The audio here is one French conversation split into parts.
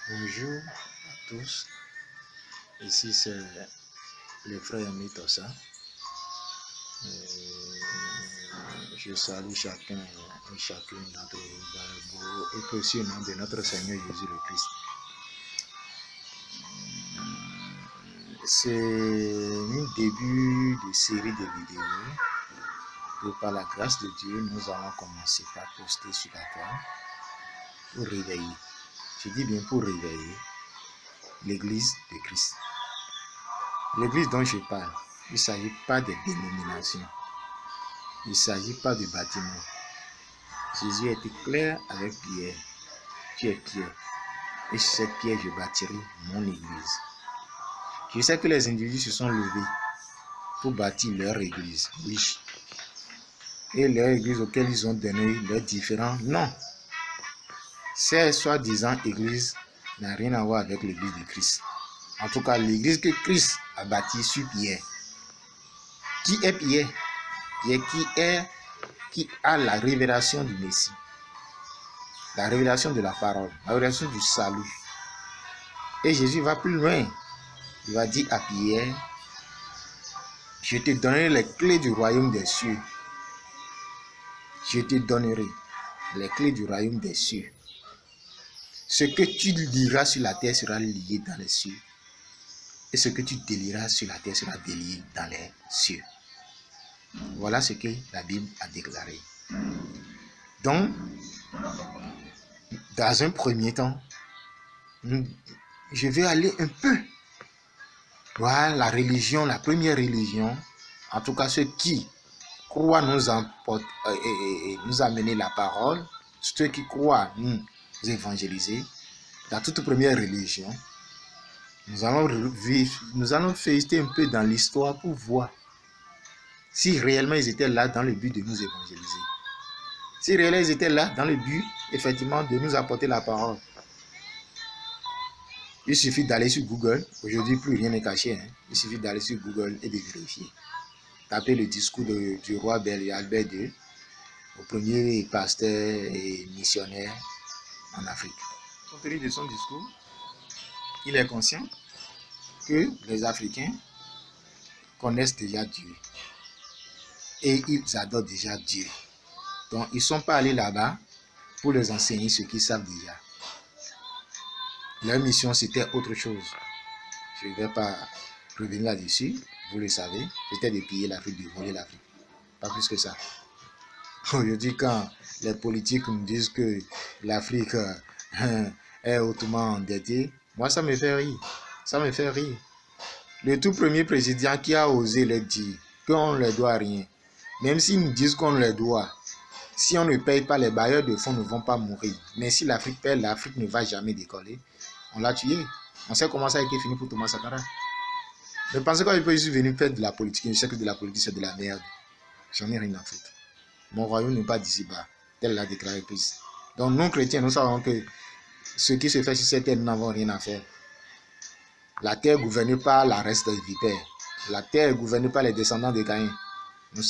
Bonjour à tous, ici c'est le frère Mitosa. Je salue chacun et chacune d'entre vous et que aussi au nom de notre Seigneur Jésus le Christ. C'est un début de série de vidéos et par la grâce de Dieu, nous allons commencer par poster sur la toile pour réveiller. Je dis bien pour réveiller l'Église de Christ. L'Église dont je parle, il ne s'agit pas de dénomination. Il ne s'agit pas de bâtiment. Jésus a été clair avec Pierre. Tu es Pierre. Et sur cette pierre, je bâtirai mon Église. Je sais que les individus se sont levés pour bâtir leur Église. Oui. Et leur Église auquel ils ont donné leurs différents noms. Ces soi-disant Église n'a rien à voir avec l'Église de Christ. En tout cas, l'Église que Christ a bâtie sur Pierre. Qui est Pierre? Pierre qui a la révélation du Messie. La révélation de la parole. La révélation du salut. Et Jésus va plus loin. Il va dire à Pierre, je te donnerai les clés du royaume des cieux. Je te donnerai les clés du royaume des cieux. Ce que tu liras sur la terre sera lié dans les cieux. Et ce que tu délieras sur la terre sera délié dans les cieux. Voilà ce que la Bible a déclaré. Donc, dans un premier temps, je vais aller un peu. Voilà la religion, la première religion, en tout cas ceux qui croient nous amener la parole, ceux qui croient nous évangéliser, la toute première religion, nous allons feuilleter un peu dans l'histoire pour voir si réellement ils étaient là dans le but de nous évangéliser. Si réellement ils étaient là dans le but, effectivement, de nous apporter la parole. Il suffit d'aller sur Google. Aujourd'hui, plus rien n'est caché. Il suffit d'aller sur Google et de vérifier. Tapez le discours du roi Albert II, au premier pasteur et missionnaire en Afrique. Compte tenu de son discours, il est conscient que les Africains connaissent déjà Dieu. Et ils adorent déjà Dieu. Donc, ils ne sont pas allés là-bas pour leur enseigner ce qu'ils savent déjà. Leur mission, c'était autre chose. Je ne vais pas revenir là-dessus, vous le savez. C'était de piller l'Afrique, de voler l'Afrique. Pas plus que ça. Aujourd'hui, quand les politiques nous disent que l'Afrique est hautement endettée, moi, ça me fait rire. Ça me fait rire. Le tout premier président qui a osé leur dire qu'on ne leur doit rien, même s'ils nous disent qu'on leur doit, si on ne paye pas, les bailleurs de fonds ne vont pas mourir. Mais si l'Afrique paye, l'Afrique ne va jamais décoller. On l'a tué. On sait comment ça a été fini pour Thomas Sankara. Ne pensez pas que je suis venu faire de la politique. Je sais que de la politique, c'est de la merde. J'en ai rien à foutre. Mon royaume n'est pas d'ici-bas. Tel l'a déclaré Christ. Donc, nous, chrétiens, nous savons que ce qui se fait sur cette terre, nous n'avons rien à faire. La terre est gouvernée par la reste des vipères. La terre est gouvernée par les descendants de Caïn.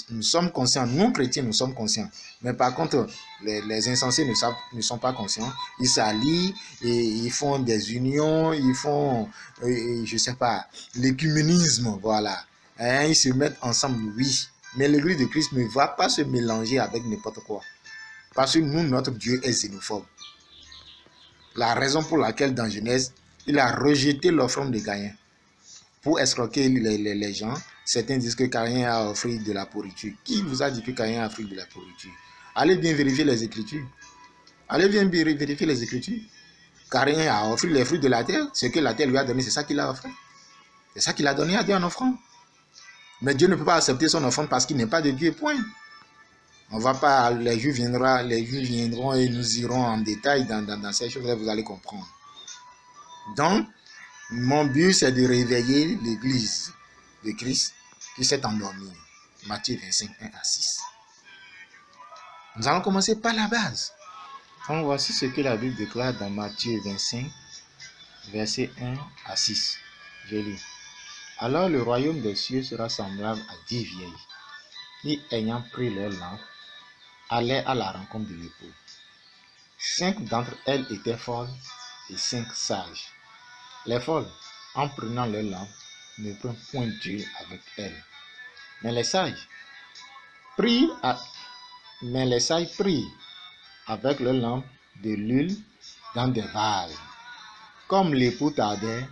Nous sommes conscients, nous chrétiens, nous sommes conscients. Mais par contre, les insensés ne sont pas conscients. Ils s'allient et ils font des unions, ils font, je ne sais pas, l'écuménisme, voilà. Et ils se mettent ensemble, oui. Mais l'Église de Christ ne va pas se mélanger avec n'importe quoi. Parce que nous, notre Dieu est xénophobe. La raison pour laquelle dans Genèse, il a rejeté l'offrande de Caïn. Pour escroquer les gens, certains disent que Caïn a offert de la pourriture. Qui vous a dit que Caïn a offert de la pourriture? Allez bien vérifier les Écritures. Allez bien vérifier les Écritures. Caïn a offert les fruits de la terre. Ce que la terre lui a donné, c'est ça qu'il a offert. C'est ça qu'il a donné à Dieu en offrande. Mais Dieu ne peut pas accepter son offrande parce qu'il n'est pas de Dieu, point. On va pas, les Juifs viendront et nous irons en détail dans ces choses-là, vous allez comprendre. Donc, mon but, c'est de réveiller l'Église de Christ qui s'est endormie. Matthieu 25, 1 à 6. Nous allons commencer par la base. Donc, voici ce que la Bible déclare dans Matthieu 25, versets 1 à 6. Je lis. Alors le royaume des cieux sera semblable à 10 vieilles qui, ayant pris leur lampe, allaient à la rencontre de l'époux. 5 d'entre elles étaient folles et 5 sages. Les folles, en prenant leur lampe, ne prennent point Dieu avec elles. Mais les sages prient, avec leur lampe de l'huile dans des vases. Comme l'époux tardait,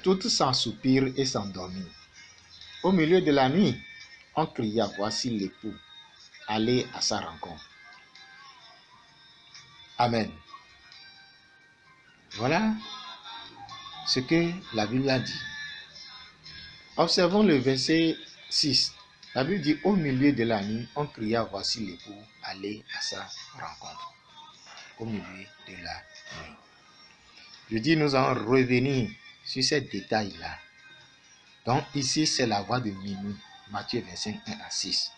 toutes s'ensoupirent et s'endormirent. Au milieu de la nuit, on cria, voici l'époux, allez à sa rencontre. Amen. Voilà ce que la Bible a dit. Observons le verset 6. La Bible dit, au milieu de la nuit, on cria, voici l'époux, allez à sa rencontre. Au milieu de la nuit. Je dis, nous allons revenir sur ces détails-là. Donc ici, c'est la voix de minuit, Matthieu 25, 1 à 6.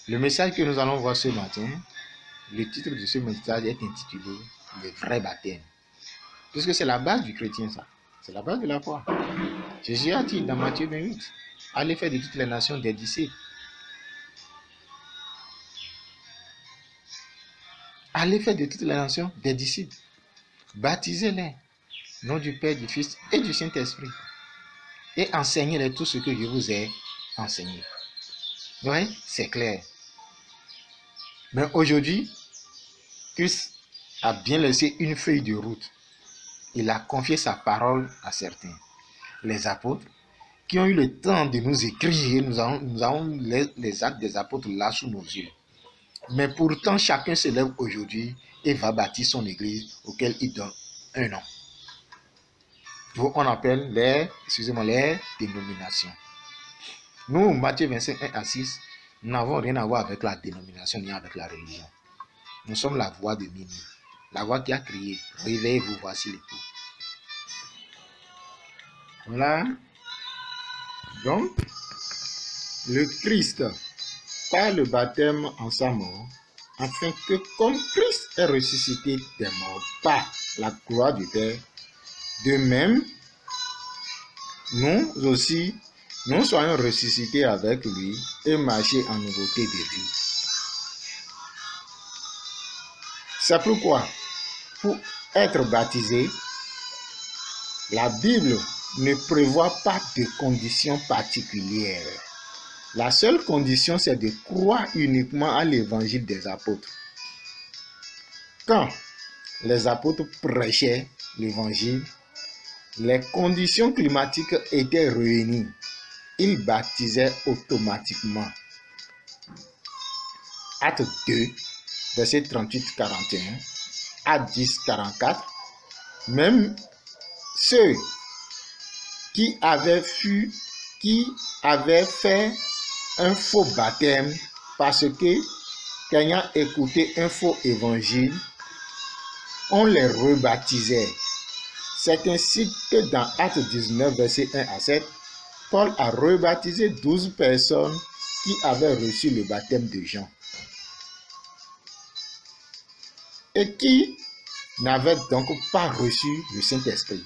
Le message que nous allons voir ce matin, le titre de ce message est intitulé « Le vrai baptême ». Puisque c'est la base du chrétien, ça. C'est la base de la foi. Jésus a dit dans Matthieu 28, « Allez faire de toutes les nations des disciples. » Allez faire de toutes les nations des disciples. Baptisez-les, au nom du Père, du Fils et du Saint-Esprit. Et enseignez-les tout ce que je vous ai enseigné. Oui, c'est clair. Mais aujourd'hui, Christ a bien laissé une feuille de route. Il a confié sa parole à certains. Les apôtres, qui ont eu le temps de nous écrire, nous avons les actes des apôtres là sous nos yeux. Mais pourtant, chacun se lève aujourd'hui et va bâtir son église auquel il donne un nom. On appelle les dénominations. Nous, Matthieu 25, 1 à 6, nous n'avons rien à voir avec la dénomination ni avec la religion. Nous sommes la voix de minuit, la voix qui a crié, réveillez-vous, voici l'époux. Voilà. Donc, le Christ, par le baptême en sa mort, afin que comme Christ est ressuscité des morts par la gloire du Père, de même, nous aussi, nous soyons ressuscités avec lui et marcher en nouveauté de vie. C'est pourquoi, pour être baptisé, la Bible ne prévoit pas de conditions particulières. La seule condition, c'est de croire uniquement à l'évangile des apôtres. Quand les apôtres prêchaient l'évangile, les conditions climatiques étaient réunies. Ils baptisaient automatiquement. Acte 2, verset 38-41, Acte 10, 44. Même ceux qui avaient fait un faux baptême parce que, ayant écouté un faux évangile, on les rebaptisait. C'est ainsi que dans Acte 19, verset 1 à 7, Paul a rebaptisé 12 personnes qui avaient reçu le baptême de Jean et qui n'avaient donc pas reçu le Saint-Esprit.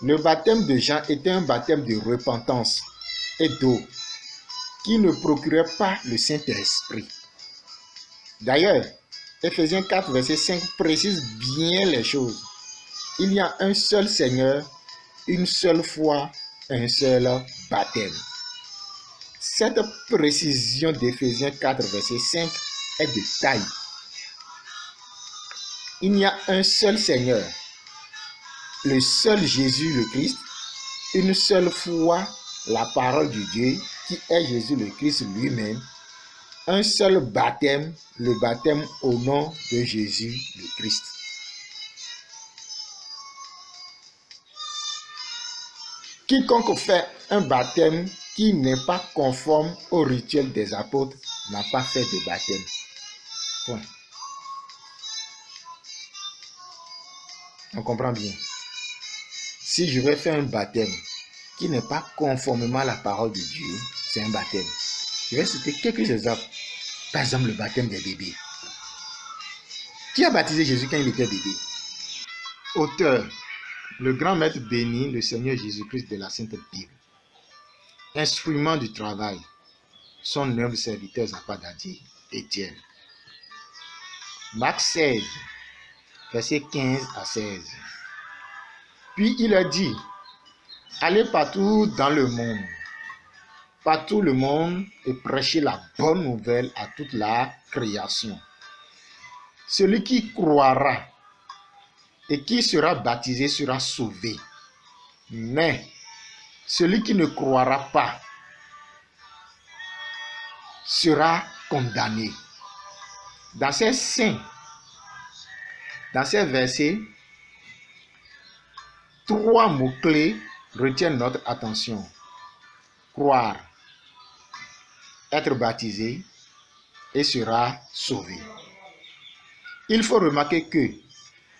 Le baptême de Jean était un baptême de repentance et d'eau qui ne procurait pas le Saint-Esprit. D'ailleurs, Éphésiens 4, verset 5 précise bien les choses. Il y a un seul Seigneur, une seule foi, un seul baptême. Cette précision d'Éphésiens 4, verset 5 est de taille. Il y a un seul Seigneur, le seul Jésus le Christ, une seule foi, la parole de Dieu, qui est Jésus le Christ lui-même, un seul baptême, le baptême au nom de Jésus le Christ. Quiconque fait un baptême qui n'est pas conforme au rituel des apôtres n'a pas fait de baptême. Point. On comprend bien. Si je vais faire un baptême qui n'est pas conformément à la parole de Dieu, c'est un baptême. Je vais citer quelques exemples. Par exemple, le baptême des bébés. Qui a baptisé Jésus quand il était bébé? Auteur, le grand maître béni, le Seigneur Jésus-Christ de la Sainte Bible. Instrument du travail, son humble serviteur Zapadadi, Étienne. Marc 16, versets 15 à 16. Puis il a dit, allez partout dans le monde et prêchez la bonne nouvelle à toute la création. Celui qui croira et qui sera baptisé sera sauvé. Mais celui qui ne croira pas sera condamné. Dans ces versets, 3 mots-clés retiennent notre attention. Croire, être baptisé et sera sauvé. Il faut remarquer que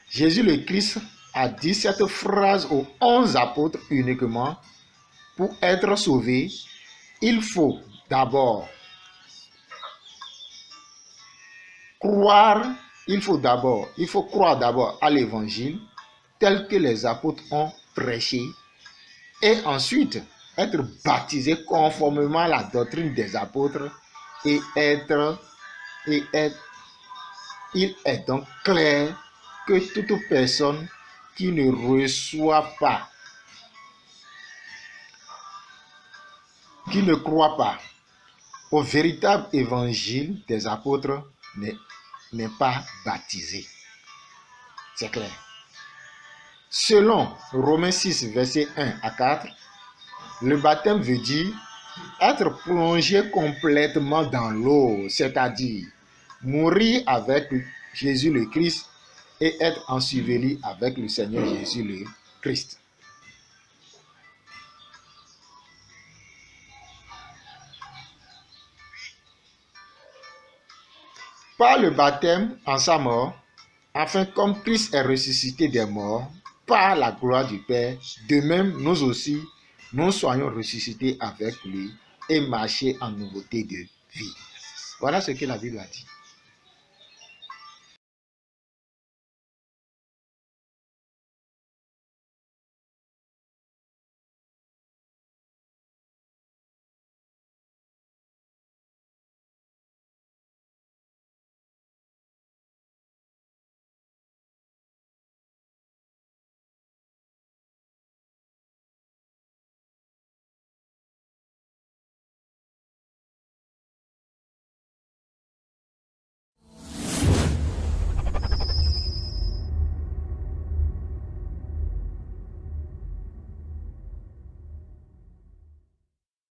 Jésus le Christ a dit cette phrase aux 11 apôtres uniquement. Pour être sauvé, il faut croire d'abord à l'évangile tel que les apôtres ont prêché et ensuite être baptisé conformément à la doctrine des apôtres il est donc clair que toute personne qui ne reçoit pas, qui ne croit pas au véritable évangile des apôtres n'est pas baptisé. C'est clair. Selon Romains 6, versets 1 à 4, le baptême veut dire être plongé complètement dans l'eau, c'est-à-dire mourir avec Jésus le Christ et être enseveli avec le Seigneur Jésus le Christ. Par le baptême en sa mort, afin comme Christ est ressuscité des morts, par la gloire du Père, de même nous aussi, nous soyons ressuscités avec lui et marcher en nouveauté de vie. Voilà ce que la Bible a dit.